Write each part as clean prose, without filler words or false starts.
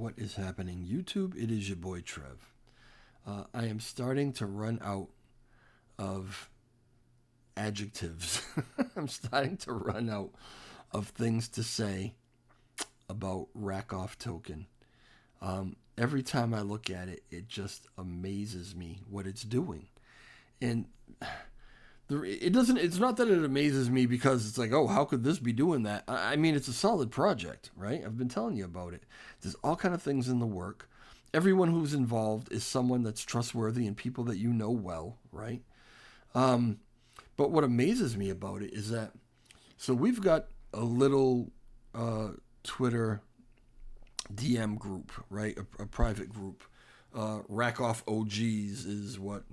What is happening? YouTube, it is your boy Trev. I am starting to run out of adjectives. I'm starting to run out of things to say about Rackoff token. Every time I look at it, it just amazes me what it's doing. And it doesn't. It's not that it amazes me because it's like, oh, how could this be doing that? I mean, it's a solid project, right? I've been telling you about it. There's all kind of things in the work. Everyone who's involved is someone that's trustworthy and people that you know well, right? But what amazes me about it is that so we've got a little Twitter DM group, right? A private group. Rackoff OGs is what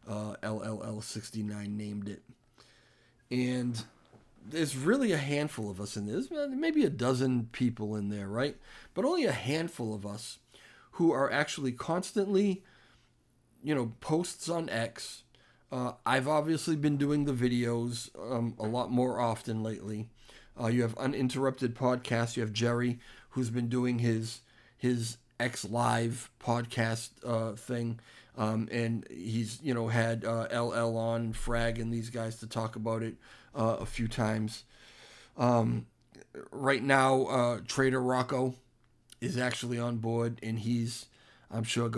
LLL69 named it. And there's really a handful of us in there. There's maybe a dozen people in there, right? But only a handful of us who are actually constantly, posts on X. I've obviously been doing the videos a lot more often lately. You have Uninterrupted Podcast. You have Jerry, who's been doing his X Live podcast thing. And he's, had LL on, Frag, and these guys to talk about it a few times. Right now, Trader Rocco is actually on board, and I'm sure,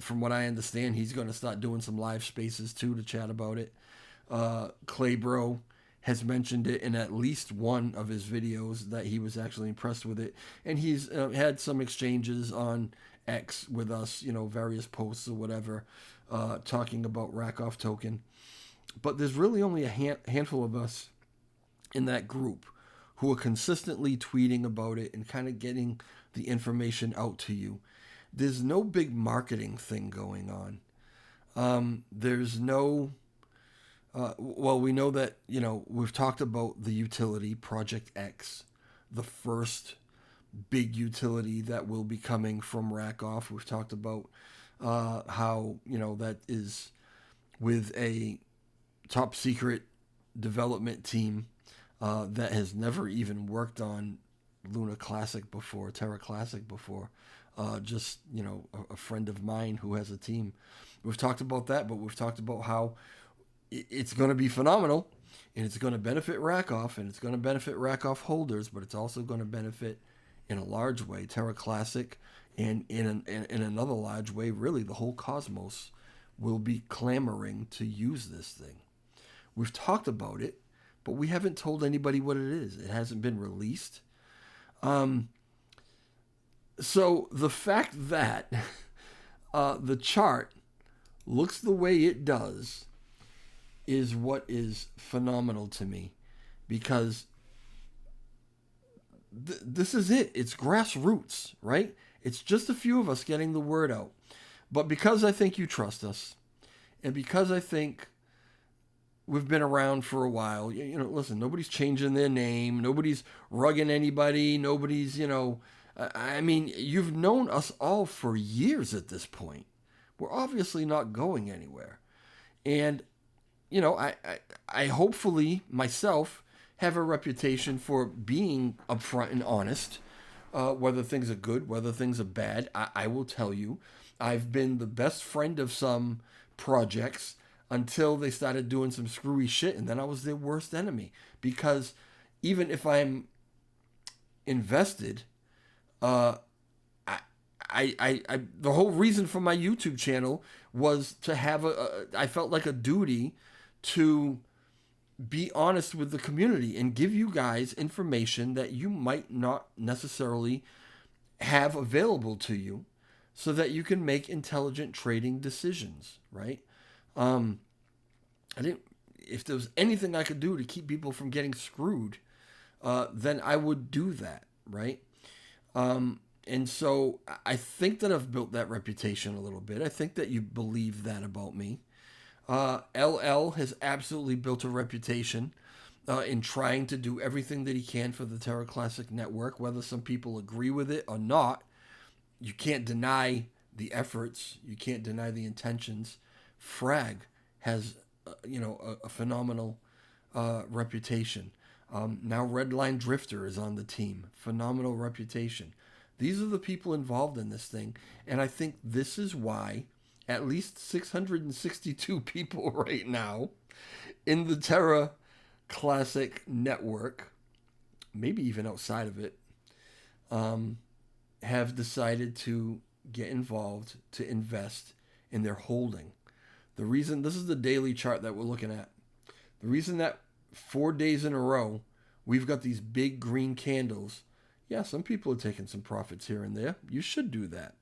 from what I understand, he's going to start doing some live spaces, too, to chat about it. Claybro has mentioned it in at least one of his videos that he was actually impressed with it. And he's had some exchanges on X with us, various posts or whatever, talking about Rackoff token. But there's really only a handful of us in that group who are consistently tweeting about it and kind of getting the information out to you. There's no big marketing thing going on. There's no... we know that, we've talked about the utility, Project X, the first big utility that will be coming from Rackoff. We've talked about how, that is with a top secret development team that has never even worked on Luna Classic before, Terra Classic before. Just, a friend of mine who has a team. We've talked about that, but we've talked about how it's going to be phenomenal, and it's going to benefit Rackoff, and it's going to benefit Rackoff holders, but it's also going to benefit in a large way Terra Classic, and in another large way, really the whole cosmos will be clamoring to use this thing. We've talked about it, but we haven't told anybody what it is. It hasn't been released. So the fact that the chart looks the way it does is what is phenomenal to me, because this is it. It's grassroots, right? It's just a few of us getting the word out. But because I think you trust us, and because I think we've been around for a while, listen, nobody's changing their name. Nobody's rugging anybody. Nobody's, you've known us all for years at this point. We're obviously not going anywhere. And I hopefully myself have a reputation for being upfront and honest, whether things are good, whether things are bad. I will tell you, I've been the best friend of some projects until they started doing some screwy shit, and then I was their worst enemy. Because even if I'm invested, the whole reason for my YouTube channel was to have I felt like a duty to be honest with the community and give you guys information that you might not necessarily have available to you, so that you can make intelligent trading decisions, right? If there was anything I could do to keep people from getting screwed, then I would do that, right? And so I think that I've built that reputation a little bit. I think that you believe that about me. LL has absolutely built a reputation in trying to do everything that he can for the Terra Classic network, whether some people agree with it or not. You can't deny the efforts. You can't deny the intentions. Frag has, a phenomenal reputation. Now Redline Drifter is on the team. Phenomenal reputation. These are the people involved in this thing. And I think this is why at least 662 people right now in the Terra Classic network, maybe even outside of it, have decided to get involved, to invest in their holding. The reason, this is the daily chart that we're looking at. The reason that 4 days in a row, we've got these big green candles. Yeah, some people are taking some profits here and there. You should do that.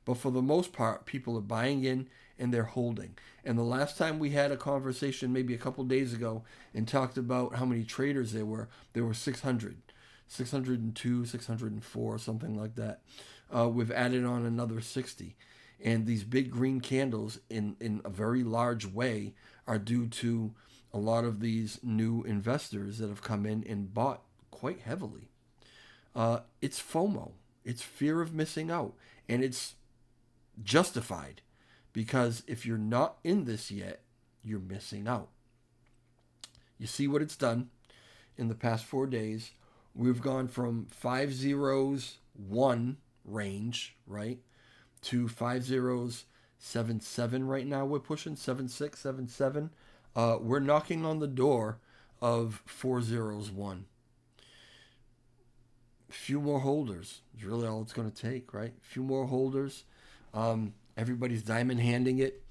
But for the most part, people are buying in and they're holding. And the last time we had a conversation, maybe a couple days ago, and talked about how many traders there were 600. 602, 604, something like that. We've added on another 60. And these big green candles, in a very large way, are due to a lot of these new investors that have come in and bought quite heavily. It's FOMO. It's fear of missing out. And it's justified. Because if you're not in this yet, you're missing out. You see what it's done in the past 4 days. We've gone from 5 zeros 1 range, right, to 5 zeros 7 7 right now. We're pushing 7 6 7 7. We're knocking on the door of 4 zeros 1. A few more holders is really all it's going to take, right? A few more holders. Everybody's diamond handing it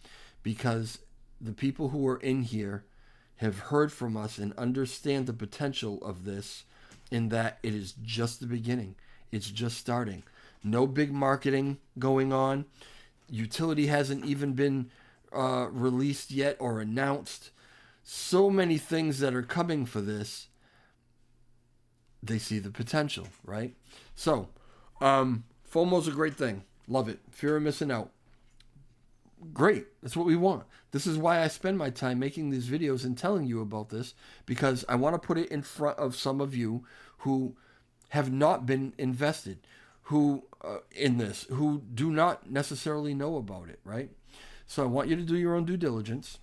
because the people who are in here have heard from us and understand the potential of this, in that it is just the beginning. It's just starting. No big marketing going on. Utility hasn't even been released yet or announced. So many things that are coming for this. They see the potential, right? So, FOMO's a great thing. Love it. Fear of missing out. Great. That's what we want. This is why I spend my time making these videos and telling you about this, because I want to put it in front of some of you who have not been invested, who in this, who do not necessarily know about it, right? So I want you to do your own due diligence.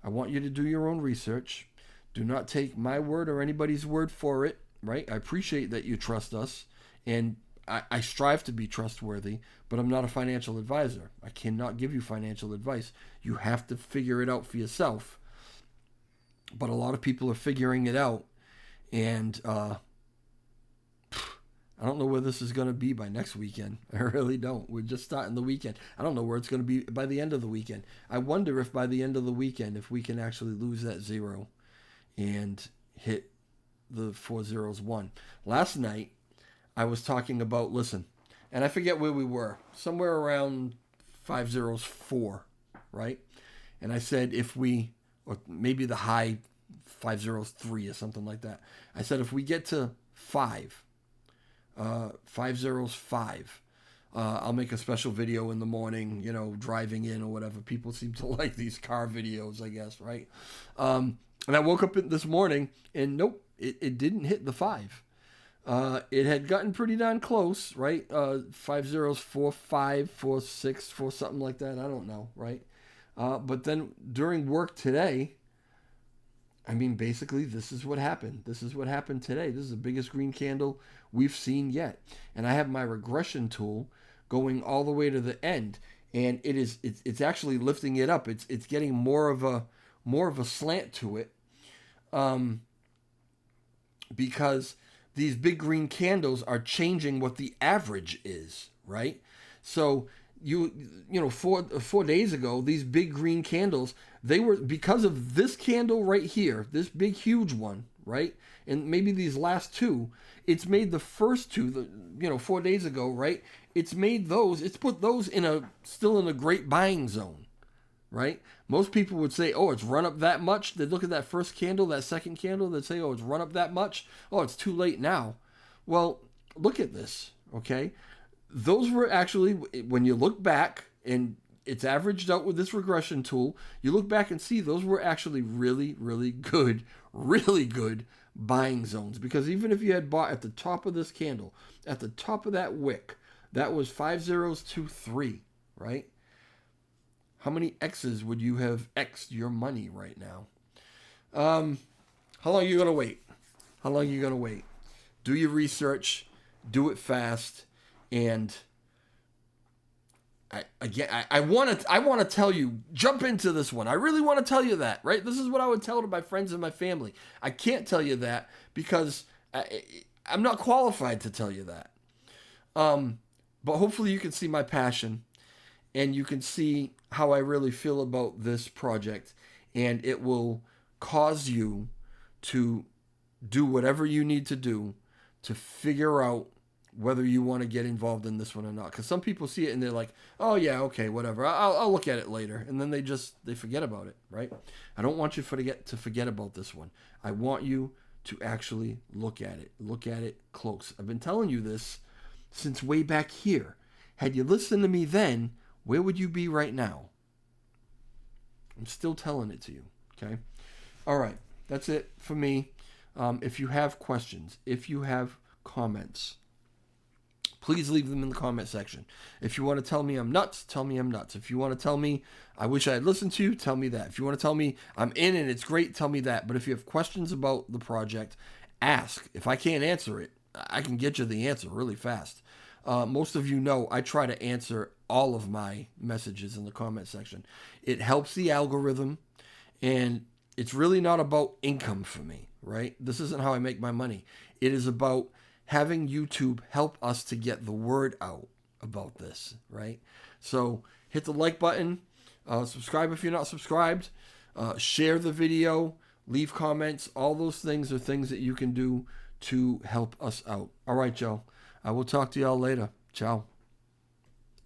I want you to do your own research. Do not take my word or anybody's word for it, right? I appreciate that you trust us, and I strive to be trustworthy, but I'm not a financial advisor. I cannot give you financial advice. You have to figure it out for yourself. But a lot of people are figuring it out, and I don't know where this is going to be by next weekend. I really don't. We're just starting the weekend. I don't know where it's going to be by the end of the weekend. I wonder if by the end of the weekend, if we can actually lose that zero and hit the 4 zeros 1. Last night, I was talking about, listen, and I forget where we were, somewhere around 5 zeros 4, right? And I said if we, or maybe the high 5 zeros 3 or something like that. I said if we get to 5 zeros 5, I'll make a special video in the morning, driving in or whatever. People seem to like these car videos, I guess, right? And I woke up this morning and nope, it didn't hit the 5. It had gotten pretty darn close, right? 5 zeros 4 5 4 6 4 something like that. I don't know, right? But then during work today, I mean, basically, this is what happened. This is what happened today. This is the biggest green candle we've seen yet. And I have my regression tool going all the way to the end, and it's actually lifting it up. It's getting more of a slant to it, because these big green candles are changing what the average is, right? So you know, 4 days ago, these big green candles, they were, because of this candle right here, this big huge one, right? And maybe these last two, it's made the first two, 4 days ago, right? It's put those still in a great buying zone, right? Most people would say, oh, it's run up that much. They'd look at that first candle, that second candle, they'd say, oh, it's run up that much. Oh, it's too late now. Well, look at this, okay? Those were actually, when you look back, and it's averaged out with this regression tool, you look back and see those were actually really, really good buying zones. Because even if you had bought at the top of this candle, at the top of that wick, that was 5 zeros 2 3, right? How many X's would you have X'd your money right now? How long are you going to wait? How long are you going to wait? Do your research. Do it fast. And I want to tell you, jump into this one. I really want to tell you that, right? This is what I would tell to my friends and my family. I can't tell you that because I'm not qualified to tell you that. But hopefully you can see my passion and you can see how I really feel about this project, and it will cause you to do whatever you need to do to figure out whether you want to get involved in this one or not. Because some people see it and they're like, oh yeah, okay, whatever. I'll look at it later. And then they forget about it, right? I don't want you to forget about this one. I want you to actually look at it. Look at it close. I've been telling you this since way back here. Had you listened to me then, where would you be right now? I'm still telling it to you, okay? All right, that's it for me. If you have questions, if you have comments, please leave them in the comment section. If you want to tell me I'm nuts, tell me I'm nuts. If you want to tell me I wish I had listened to you, tell me that. If you want to tell me I'm in and it's great, tell me that. But if you have questions about the project, ask. If I can't answer it, I can get you the answer really fast. Most of you know I try to answer all of my messages in the comment section. It helps the algorithm, and it's really not about income for me, right? This isn't how I make my money. It is about having YouTube help us to get the word out about this, right? So hit the like button, subscribe if you're not subscribed, share the video, leave comments. All those things are things that you can do to help us out. All right, Joe. I will talk to y'all later. Ciao.